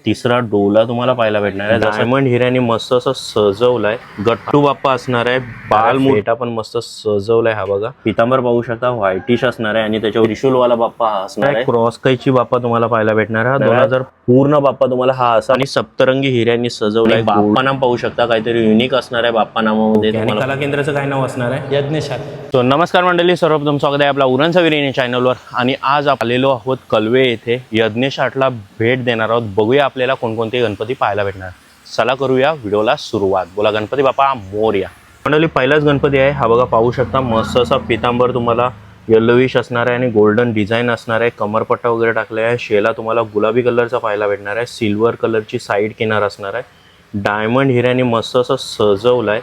तिसरा डोला तुम्हाला पाहायला भेटणार आहे। डायमंड हिऱ्याने मस्त असं सजवलाय। गट्टू बाप्पा असणार आहे। बालमुठा पण मस्त सजवलाय। हा बघा पितांबर पाहू शकता व्हाईटिश असणार आहे आणि त्याच्यावर त्रिशूलवाला बाप्पा हा असणार आहे। क्रॉस कैची बाप्पा तुम्हाला पाहायला भेटणार आहे। 2000 पूर्ण बाप्पा तुम्हाला हा असा आणि सप्तरंगी हिऱ्यांनी सजवलाय। बाप्पा नाम पाहू शकता काहीतरी युनिक असणार आहे बाप्पा नामामध्ये। आणि कला केंद्राचं काय नाव असणार आहे? यज्ञेश। तो नमस्कार मंडळी, सर्वप्रथम स्वागत आहे आपला उरण सविरी चॅनलवर। आणि आज आलेलो आहोत कलवे येथे यज्ञेश आर्टला भेट देणार आहोत। बघूया आपल्याला कोणकोणते गणपती पाहायला भेटणार। चला करूया व्हिडिओला सुरुवात। बोला गणपती बाप्पा मोरया। मंडळी पहिलाच गणपती आहे हा बघा, पाहू शकता मस्त असा पितांबर तुम्हाला येलोविश असणार आहे आणि गोल्डन डिझाइन असणार आहे। कमरपट्टा वगैरे टाकले आहे। शेला तुम्हाला गुलाबी कलरचा पाहायला भेटणार आहे। सिल्वर कलरची साईड किनार असणार आहे। डायमंड हिऱ्याने मस्त असं सजवलाय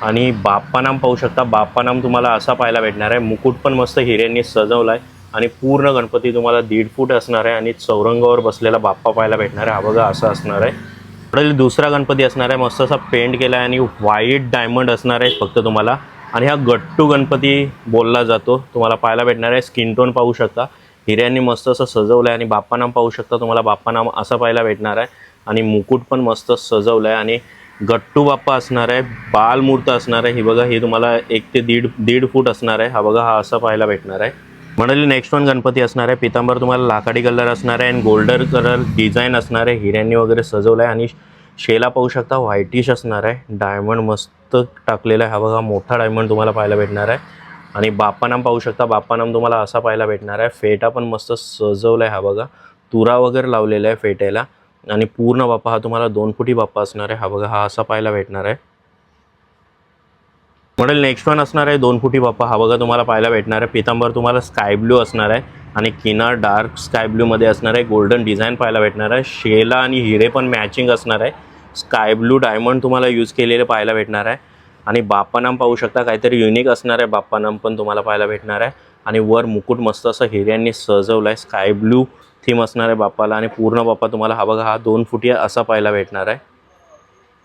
आणि बाप्पा नाम पाहू शकता। बाप्पा नाम तुम्हाला असा पाहायला भेटणार आहे। मुकुट पण मस्त हिऱ्यांनी सजवलाय आणि पूर्ण गणपती तुम्हाला 1.5 फूट असणार आहे आणि चौरंगावर बसलेला बाप्पा पाहायला भेटणार आहे। हा बघा असा असणार आहे। पुढील दुसरा गणपती असणार आहे। मस्त असा पेंट केला आहे आणि व्हाईट डायमंड असणार आहे फक्त तुम्हाला। आणि हा गट्टू गणपती बोलला जातो, तुम्हाला पाहायला भेटणार आहे। स्किन टोन पाहू शकता हिऱ्यांनी मस्त असं सजवलंय आणि बाप्पा नाम पाहू शकता तुम्हाला बाप्पा नाम असा पाहायला भेटणार आहे। आणि मुकुट पण मस्त सजवलाय आणि गट्टू बाप्पा असणार आहे। बालमूर्त असणार आहे। हे बघा हे तुम्हाला 1 ते 1.5 फूट असणार आहे। हा बघा हा असा पाहायला भेटणार आहे। मंडळी नेक्स्ट वन गणपती असणार आहे। पितांबर तुम्हाला लाकडी कलर असणार आहे आणि गोल्डन कलर डिझाइन असणार आहे। हिऱ्यांनी वगैरे सजवलाय आणि शेला पाहू शकता व्हाईटिश असणार आहे। डायमंड मस्त टाकलेला आहे। हा बघा मोठा डायमंड तुम्हाला पाहायला भेटणार आहे। आणि बाप्पा नाम पाहू शकता बाप्पा नाम तुम्हाला असा पाहायला भेटणार आहे। फेटा पण मस्त सजवलाय। हा बघा तुरा वगैरे लावलेला आहे फेट्याला आणि पूर्ण बाप्पा हा तुम्हाला 2 फुटी बाप्पा असणार आहे। हा बघा हा असा पाहायला भेटणार आहे। मॉडेल नेक्स्ट वन असणार आहे 2 फुटी बाप्पा। हा बघा तुम्हाला पाहायला भेटणार आहे। पितांबर तुम्हाला स्काय ब्लू असणार आहे आणि किनार डार्क स्काय ब्लू मध्ये असणार आहे। गोल्डन डिझाइन पाहायला भेटणार आहे। शेला आणि हिरे पण मॅचिंग असणार आहे। स्काय ब्लू डायमंड तुम्हाला यूज केलेले पाहायला भेटणार आहे। आणि बाप्पा नाम पाहू शकता काहीतरी युनिक असणार आहे। बाप्पा नाम पण तुम्हाला पाहायला भेटणार आहे। आणि वर मुकुट मस्त असं हिऱ्यांनी सजवलाय। स्काय ब्लू थीम असणार आहे बाप्पाला आणि पूर्ण बाप्पा तुम्हाला हा बघा हा 2 फुटी असा पाहायला भेटणार आहे।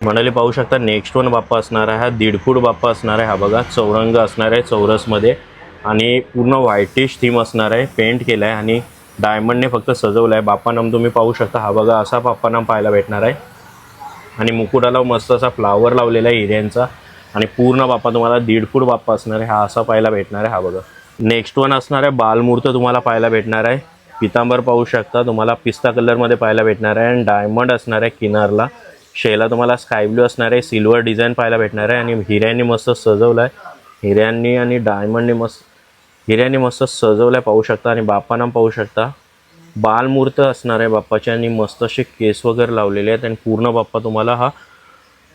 मंडळी पाहू शकता नेक्स्ट वन बाप्पा असणार आहे। हा 1.5 फूट बाप्पा असणार आहे। हा बघा चौरंग असणार आहे चौरसमध्ये आणि पूर्ण व्हाईटिश थीम असणार आहे। पेंट केला आहे आणि डायमंडने फक्त सजवलं आहे। बाप्पा नाम तुम्ही पाहू शकता हा बघा असा बाप्पा नाम पाहायला भेटणार आहे। आणि मुकुटाला मस्त असा फ्लावर लावलेला आहे हिऱ्यांचा आणि पूर्ण बाप्पा तुम्हाला 1.5 फूट बाप्पा असणार आहे। हा असा पाहायला भेटणार आहे। हा बघा नेक्स्ट वन असणार आहे बालमूर्त तुम्हाला पाहायला भेटणार आहे। पितांबर पाहू शकता तुम्हाला पिस्ता कलरमध्ये पाहायला भेटणार आहे आणि डायमंड असणार आहे किनारला। शेला तुम्हाला स्काय ब्लू असणार आहे। सिल्वर डिझाइन पाहायला भेटणार आहे आणि हिऱ्यांनी मस्त सजवलं आहे। हिऱ्यांनी आणि डायमंडने हिऱ्यांनी मस्त सजवलं आहे पाहू शकता। आणि बाप्पा नाम पाहू शकता बालमूर्त असणार आहे बाप्पाचे आणि मस्त असे केस वगैरे लावलेले आहेत। आणि पूर्ण बाप्पा तुम्हाला हा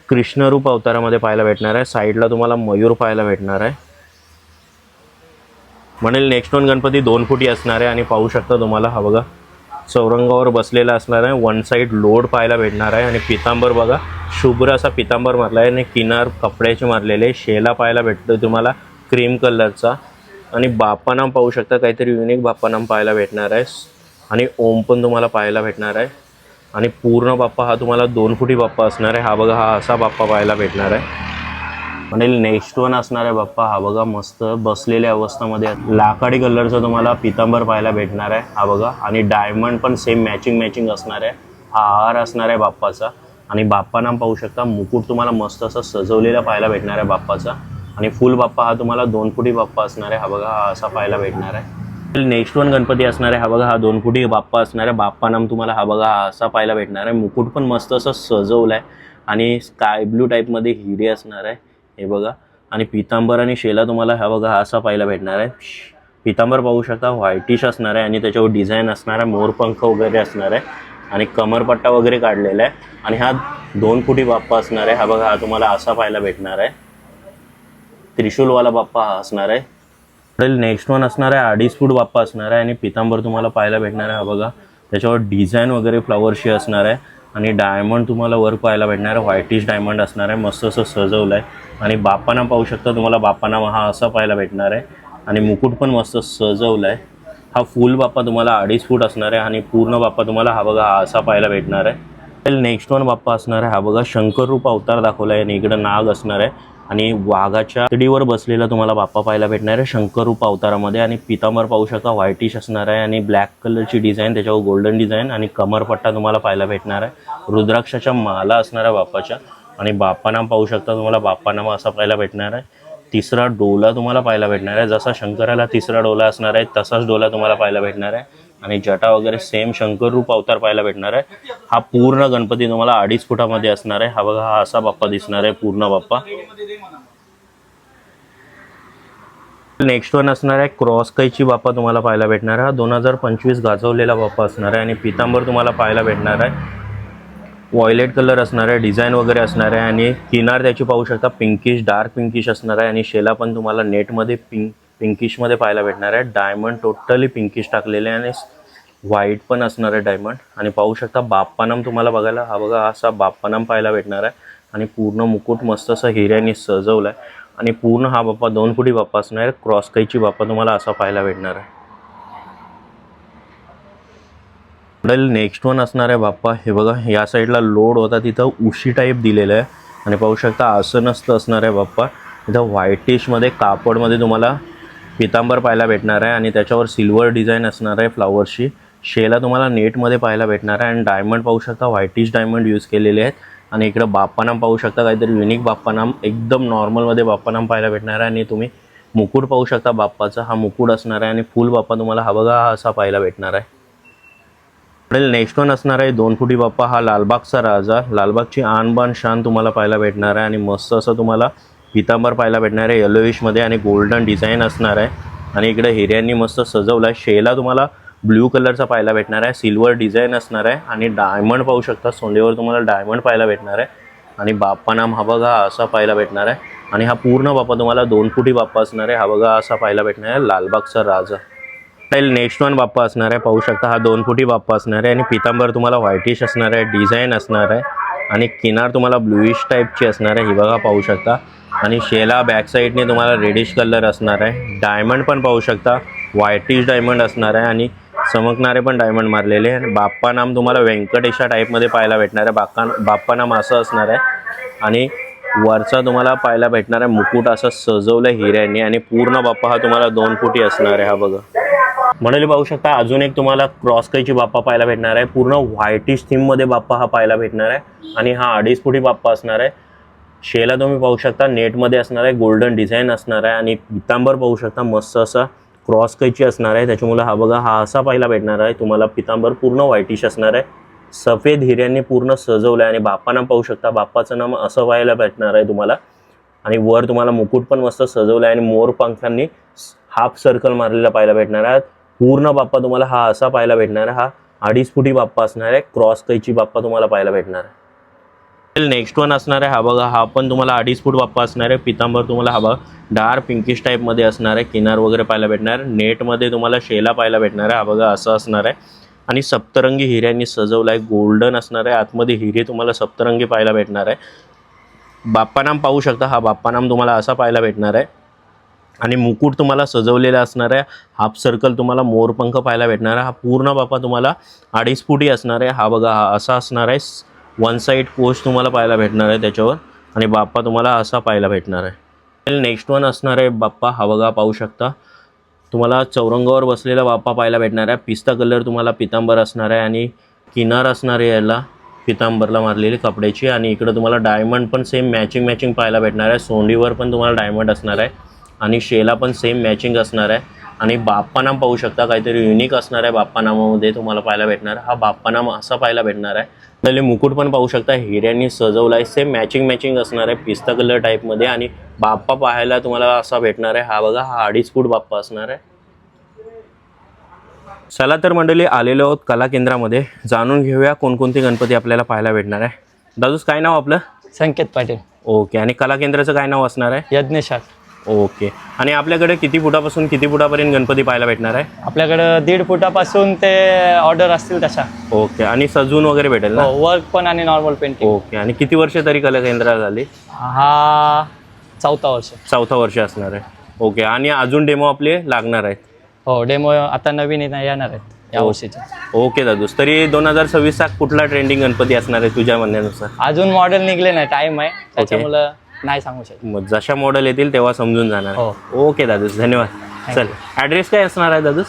कृष्णरूप अवतारामध्ये पाहायला भेटणार आहे। साईडला तुम्हाला मयूर पाहायला भेटणार आहे। म्हणेल नेक्स्ट वन गणपती 2 फुटी असणार आहे आणि पाहू शकता तुम्हाला हा बघा चौरंगावर बसलेला असणार आहे। वन साईड लोड पाहायला भेटणार आहे आणि पितांबर बघा शुभ्र असा पितांबर मारला आहे आणि किनार कपड्याचे मारलेले। शेला पाहायला भेटतो तुम्हाला क्रीम कलरचा आणि बाप्पा नाम पाहू शकता काहीतरी युनिक बाप्पा नाम पाहायला भेटणार आहे। आणि ओम पण तुम्हाला पाहायला भेटणार आहे। आणि पूर्ण बाप्पा हा तुम्हाला 2 फुटी बाप्पा असणार आहे। हा बघा हा असा बाप्पा पाहायला भेटणार आहे। म्हणजे नेक्स्ट वन असणार आहे बाप्पा हा बघा मस्त बसलेल्या अवस्थेमध्ये लाकडी कलरचा तुम्हाला पितांबर पाहायला भेटणार आहे। हा बघा आणि डायमंड पण सेम मॅचिंग असणार आहे। हा हार असणार आहे बाप्पाचा आणि बाप्पा नाम पाहू शकता मुकुट तुम्हाला मस्त असं सजवलेला पाहायला भेटणार आहे बाप्पाचा। आणि फुल बाप्पा हा तुम्हाला 2 फुटी बाप्पा असणार आहे। हा बघा हा असा पाहायला भेटणार आहे। नेक्स्ट वन गणपती असणार आहे। हा बघा हा 2 फुटी बाप्पा असणार आहे। बाप्पा नाम तुम्हाला हा बघा हा असा पाहायला भेटणार आहे। मुकुट पण मस्त असं सजवलाय आणि स्काय ब्लू टाईपमध्ये हिरे असणार आहे हे बघा। आणि पितांबर आणि शेला तुम्हाला हा बघा असा पाहायला भेटणार आहे। पितांबर पाहू शकता व्हाईटिश असणार आहे आणि त्याच्यावर डिझाइन असणार आहे। मोरपंख वगैरे असणार आहे आणि कमरपट्टा वगैरे काढलेला आहे। आणि हा 2 फुटी बाप्पा असणार आहे। हा बघा हा तुम्हाला असा पाहायला भेटणार आहे। त्रिशूलवाला बाप्पा हा असणार आहे। नेक्स्ट वन असणार आहे 2.5 फूट बाप्पा असणार आहे आणि पितांबर तुम्हाला पाहायला भेटणार आहे। हा बघा त्याच्यावर डिझाइन वगैरे फ्लावरशी असणार आहे आणि डायमंड तुम्हाला वर पाहायला भेटणार आहे। व्हाईटिश डायमंड असणार आहे मस्त असं सजवलं आहे। आणि बाप्पा नाम पाहू शकता तुम्हाला बाप्पा नाम हा असा पाहायला भेटणार आहे आणि मुकुट पण मस्त सजवलं आहे। हा फुल बाप्पा तुम्हाला 2.5 फूट असणार आहे आणि पूर्ण बाप्पा तुम्हाला हा बघा हा असा पाहायला भेटणार आहे। नेक्स्ट वन बाप्पा असणार आहे। हा बघा शंकर रूप अवतार दाखवला आहे आणि इकडं नाग असणार आहे आणि वाघाच्या तडीवर बसलेला तुम्हाला बाप्पा पाहायला भेटणार आहे शंकर रूप अवतारामध्ये. आणि पितांबर पाहू शकता व्हाईटिश असणार आहे आणि ब्लॅक कलरची डिझाईन, त्याच्यावर गोल्डन डिझाईन आणि कमरपट्टा तुम्हाला पाहायला भेटणार आहे. रुद्राक्षाच्या माला असणार आहे बाप्पाच्या. आणि बाप्पानाम पाहू शकता तुम्हाला बाप्पानाम असा पाहायला भेटणार आहे. तिसरा डोला तुम्हाला पाहायला भेटणार आहे. जसा शंकराला तिसरा डोला असणार आहे तसाच डोला तुम्हाला पाहायला भेटणार आहे. आणि जटा वगैरे सेम शंकर रूप अवतार पाहायला भेटणार आहे. हा पूर्ण गणपती तुम्हाला 2.5 फुटामध्ये असणार आहे. हा बघा, हा असा बाप्पा दिसणार आहे पूर्ण बाप्पा. नेक्स्ट वन असणार आहे क्रॉस कैची बाप्पा तुम्हाला पाहायला भेटणार आहे. हा 2025 गाजवलेला बाप्पा असणार आहे. आणि पितांबर तुम्हाला पाहायला भेटणार आहे. व्हायलेट कलर असणार आहे, डिझाईन वगैरे असणार आहे. आणि किनार त्याची पाहू शकता पिंकिश, डार्क पिंकिश असणार आहे. आणि शेला पण तुम्हाला नेटमध्ये पिंकिशमध्ये पाहायला भेटणार आहे. डायमंड टोटली पिंकिश टाकलेले आहे आणि व्हाईट पण असणार आहे डायमंड. आणि पाहू शकता बाप्पानाम तुम्हाला बघायला, हा बघा असा बाप्पानाम पाहायला भेटणार आहे. आणि पूर्ण मुकुट मस्त असं हिऱ्याने सजवलं आहे. आणि पूर्ण हा बाप्पा 2 फुटी बाप्पा असणार आहे. क्रॉस कैची बाप्पा तुम्हाला असा पाहायला भेटणार आहे. नेक्स्ट वन असणार आहे बाप्पा, हे बघा या साईडला लोड होता तिथं उशी टाईप दिलेलं आहे. आणि पाहू शकता आसनस्थ असणार आहे बाप्पा. इथं व्हाईटिशमध्ये कापडमध्ये तुम्हाला पितांबर पाहायला भेटणार आहे. आणि त्याच्यावर सिल्वर डिझाईन असणार आहे फ्लावरची. शेला तुम्हाला नेटमध्ये पाहायला भेटणार आहे. आणि डायमंड पाहू शकता व्हाईटिश डायमंड यूज केलेले आहेत. आणि इकडं बाप्पानाम पाहू शकता काहीतरी युनिक बाप्पानाम, एकदम नॉर्मलमध्ये बाप्पानाम पाहायला भेटणार आहे. आणि तुम्ही मुकुट पाहू शकता बाप्पाचा, हा मुकुट असणार आहे. आणि फुल बाप्पा तुम्हाला हा बघा हा असा पाहायला भेटणार आहे. नेक्स्ट वन असणार आहे 2 फुटी बाप्पा, हा लालबागचा राजा. लालबागची आणबाण शान तुम्हाला पाहायला भेटणार आहे. आणि मस्त असं तुम्हाला पितांबर पाहायला भेटणार आहे येलोइशमध्ये. आणि गोल्डन डिझाईन असणार आहे. आणि इकडे हिऱ्यांनी मस्त सजवला आहे. शेला तुम्हाला ब्ल्यू कलरचा पाहायला भेटणार आहे, सिल्वर डिझाईन असणार आहे. आणि डायमंड पाहू शकता सोंडेवर तुम्हाला डायमंड पाहायला भेटणार आहे. आणि बाप्पानाम हा बघा असा पाहायला भेटणार आहे. आणि हा पूर्ण बाप्पा तुम्हाला 2 फुटी बाप्पा असणार आहे. हा बघा असा पाहायला भेटणार आहे लालबागचा राजा. नेक्स्ट वन बाप्पा असणार आहे, पाहू शकता हा 2 फुटी बाप्पा असणार आहे. आणि पितांबर तुम्हाला व्हाईटिश असणार आहे, डिझाईन असणार आहे. आणि किनार तुम्हाला ब्लूइश टाईपची असणार आहे, ही बघा पाहू शकता. आणि शेला बॅक साईडने तुम्हाला रेडिश कलर असणार आहे. डायमंड पण पाहू शकता व्हाईटिश डायमंड असणार आहे. आणि चमकणारे पण डायमंड मारलेले. आणि बाप्पा नाम तुम्हाला व्यंकटेशा टाईपमध्ये पाहायला भेटणार आहे. बाप्पा नाम असं असणार आहे. आणि वरचा तुम्हाला पाहायला भेटणार आहे मुकुट असं सजवलं हिऱ्यांनी. आणि पूर्ण बाप्पा हा तुम्हाला 2 फुटी असणार आहे. हा बघा मंडळी पाहू शकता अजून एक तुम्हाला क्रॉस कैची बाप्पा पाहायला भेटणार आहे. पूर्ण व्हाईटिश थीममध्ये बाप्पा हा पाहायला भेटणार आहे. आणि हा 2.5 फुटी बाप्पा असणार आहे. शेला तुम्ही पाहू शकता नेटमध्ये असणार आहे, गोल्डन डिझाईन असणार आहे. आणि पितांबर पाहू शकता मस्त असा क्रॉस कैची असणार आहे. त्याच्यामुळे हा बघा हा असा पाहायला भेटणार आहे तुम्हाला. पितांबर पूर्ण व्हाईटिश असणार आहे, सफेद हिऱ्यांनी पूर्ण सजवलं आहे. आणि बाप्पा नाम पाहू शकता, बाप्पाचं नाम असं पाहायला भेटणार आहे तुम्हाला. आणि वर तुम्हाला मुकुट पण मस्त सजवलं आहे. आणि मोर पंखांनी हाफ सर्कल मारलेला पाहायला भेटणार आहे. पूर्ण बाप्पा तुम्हाला हा असा पाहायला भेटणार आहे. हा 2.5 फुटी बाप्पा असणार आहे. क्रॉस कैची बाप्पा तुम्हाला पाहायला भेटणार आहे. नेक्स्ट वन असणार आहे, हा बघा हा पण तुम्हाला 2.5 फूट बाप्पा असणार आहे. पितांबर तुम्हाला हा बघा डार्क पिंकिश टाईपमध्ये असणार आहे. किनार वगैरे पाहायला भेटणार. नेटमध्ये तुम्हाला शेला पाहायला भेटणार आहे. हा बघा असं असणार आहे. आणि सप्तरंगी हिऱ्यांनी सजवलं आहे, गोल्डन असणार आहे. आतमध्ये हिरे तुम्हाला सप्तरंगी पाहायला भेटणार आहे. बाप्पानाम पाहू शकता, हा बाप्पानाम तुम्हाला असा पाहायला भेटणार आहे. आणि मुकुट तुम्हाला सजवलेला असणार आहे. हाफ सर्कल तुम्हाला मोरपंख पाहायला भेटणार आहे. हा पूर्ण बाप्पा तुम्हाला 2.5 फुटी असणार आहे. हा बघा हा असा असणार आहे. 1 साईड पोस्ट तुम्हाला पाहायला भेटणार आहे त्याच्यावर. आणि बाप्पा तुम्हाला असा पाहायला भेटणार आहे. नेक्स्ट वन असणार आहे बाप्पा, हा बघा पाहू शकता तुम्हाला चौरंगावर बसलेला बाप्पा पाहायला भेटणार आहे. पिस्ता कलर तुम्हाला पितांबर असणार आहे. आणि किनार असणार आहे याला पितांबरला मारलेली कपड्याची. आणि इकडं तुम्हाला डायमंड पण सेम मॅचिंग पाहायला भेटणार आहे. सोंडीवर पण तुम्हाला डायमंड असणार आहे. आणि शेला पण सेम मॅचिंग असणार आहे. आणि बाप्पानाम पाहू शकता काहीतरी युनिक असणार आहे बाप्पानामामध्ये तुम्हाला पाहायला भेटणार. हा बाप्पानाम असा पाहायला भेटणार आहे. पहिले मुकुट पण पाहू शकता हिऱ्यांनी सजवला आहे, सेम मॅचिंग असणार आहे पिस्ता कलर टाईपमध्ये. आणि बाप्पा पाहायला तुम्हाला असा भेटणार आहे. हा बघा हा 2.5 फूट बाप्पा असणार आहे. चला तर मंडळी आलेलो आहोत कला केंद्रामध्ये, जाणून घेऊया कोणकोणते गणपती आपल्याला पाहायला भेटणार आहे. दादूस काय नाव आपलं? संकेत पाटील. ओके. आणि कला केंद्राचं काय नाव असणार आहे? यज्ञेश. ओके. आणि आपल्याकडे किती फुटापासून किती फुटापर्यंत गणपती पाहायला भेटणार आहे? आपल्याकडे 1.5 फुटापासून ते ऑर्डर असतील तशा. ओके. आणि सजून वगैरे भेटेल ना? वर्क पण आणि नॉर्मल पेंटिंग. ओके. आणि किती वर्ष तरी कला केंद्राला झाली? हा 4था वर्ष. 4था वर्ष असणार आहे. ओके. आणि अजून डेमो आपले लागणार आहेत? हो, डेमो आता नवीन येणार आहेत या वर्षीचे. ओके दादूस. तरी 2026 चा कुठला ट्रेंडिंग गणपती असणार आहे तुझ्या म्हणण्यानुसार? अजून मॉडेल निघले नाही, टाइम आहे त्याच्यामुळं नाही सांगू शकत. मग जशा मॉडेल येतील तेव्हा समजून जाणार. हो. ओके दादूस, धन्यवाद. चल, ॲड्रेस काय असणार आहे दादूस?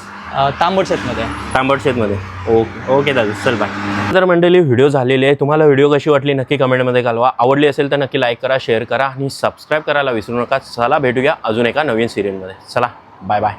तांबडशेतमध्ये. तांबडशेतमध्ये. ओके ओके दादूस, चल बाय. तर मंडळी, व्हिडिओ झालेली आहे. तुम्हाला व्हिडिओ कशी वाटली नक्की कमेंटमध्ये कळवा. आवडली असेल तर नक्की लाईक करा, शेअर करा आणि सबस्क्राईब करायला विसरू नका. चला भेटूया अजून एका नवीन सिरियलमध्ये. चला, बाय बाय.